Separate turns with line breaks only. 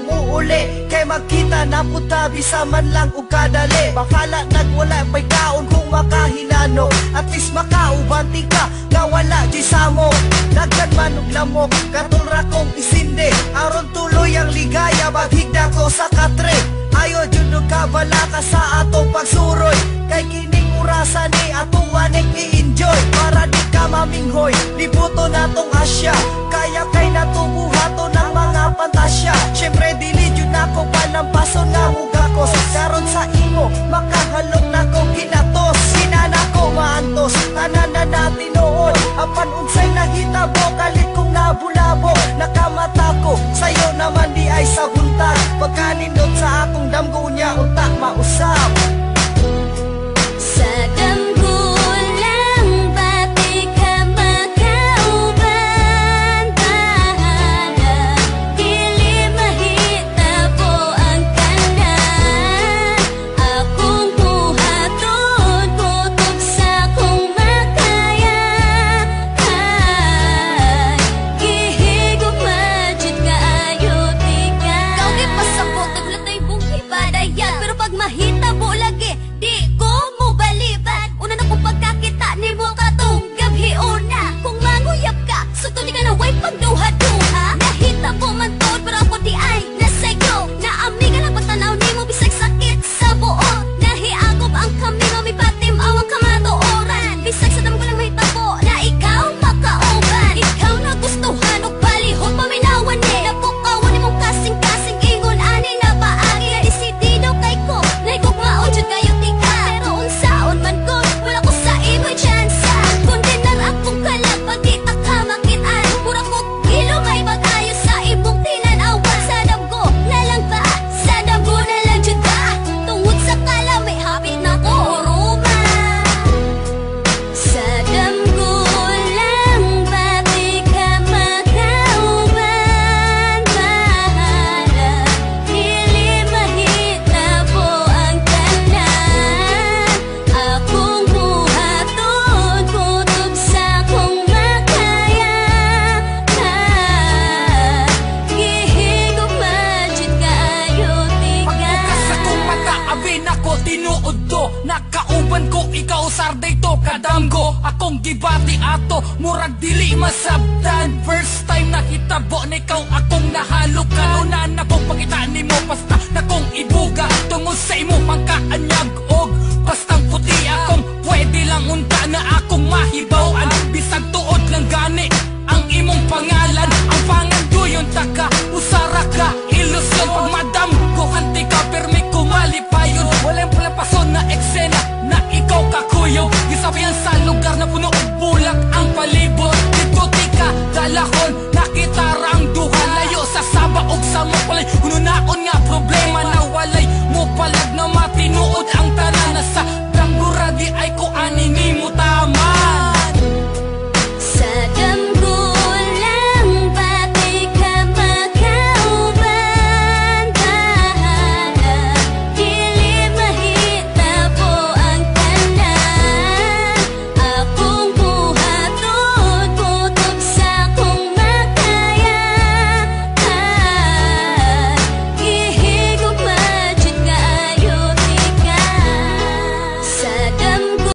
uuli, kay magkita na puta bisa man lang o kadali. Bakala nagwala pa'y kaon kung makahinano, at least makaubanti ka nga wala di samo. Dagdag man og lamok, katulra kong isinde, aron tuloy ang ligaya maghigda ko sa katre. Ayo jud kabala ka sa atong pagsuroy, kay kining urasa ni atong wanik i-enjoy. Para di ka maminghoy, libuto natong Asya, kaya kay natubuhato ng mga pantasya. Syempre dili jud nako panampason nga mugakos, karon sa imo makahalok nako kinatos. Sinana ko maantos, tanan na natin noon, apan unsay nahitabo kalit kong nabulabo. Nakamata ko sayo naman di ay sa buntag, pagkanindot sa akong damgo niya untak mausap.
Sa damgo lang pati ka makauban, bahala dili mahitabo ang kanan. Akong buhaton tutok sa kong makaya, ay gihigop majid kaayo tika. Kau gipasabot naglatay bungki badayan, pero pag mahitabo lagi di ko mo balibad. Una na kong pagkakita ni mo katungab hiuna, kung manguyap ka sugto di ka na way pagduha-duha. Nahitabo man tod pero ako di ay nasayo, naami ka lang pagtanaw ni mo bisag sakit sa buo. Nahiagop ang kamino may patim awang kamatooran, bisag sa damo ko lang mahitabo na ikaw makauban. Ikaw na gustuhan og balihog paminawan ni, napukawan ni mong kasing-kasing ingon ani na paagi. Desidido kay ko naigog maunjud kayo tika, pero unsaon man kun wala ko sa imo'y tsansa. Kondenar akong kalag pagkita ka makitaan, mura ko kilo may mag-ayo sa imong tinanawan. Sa damgo na lang ba, sa damgo na lang jud ba, tungod sa kala may hapit na ko ruma. Sa damgo lang pati ka makauban, bahala dili mahitabo ang kanan. Akong buhaton tutok sa kong makaya, ay gihigop majid kaayo tika.
Pagbukas akong mata, abin ako tinuod to, nakauban ko ikaw sarday to kadamgo. Akong gibati ato, murag dili masabtan. First time nakitabo na ikaw akong nahalukan. Una na kong pagkita ni mo, basta na kong ibuga tungod sa imo pangkaanyag og bastang puti. Akong pwede lang unta na akong mahibawan, bisag tuod lang gani ang imong pangalan. Ang panganduyon taka, usara ka, ilusyon. Pag madam ko hanti ka, permi ko malipayon. Walang palapason na eksena na ikaw kakuyog. Gisabihan sa lugar na puno og bulak ang palibot. Dito tika, dalahon, nakita rang duha, layo sa saba og sa mapalay. Ununaon nga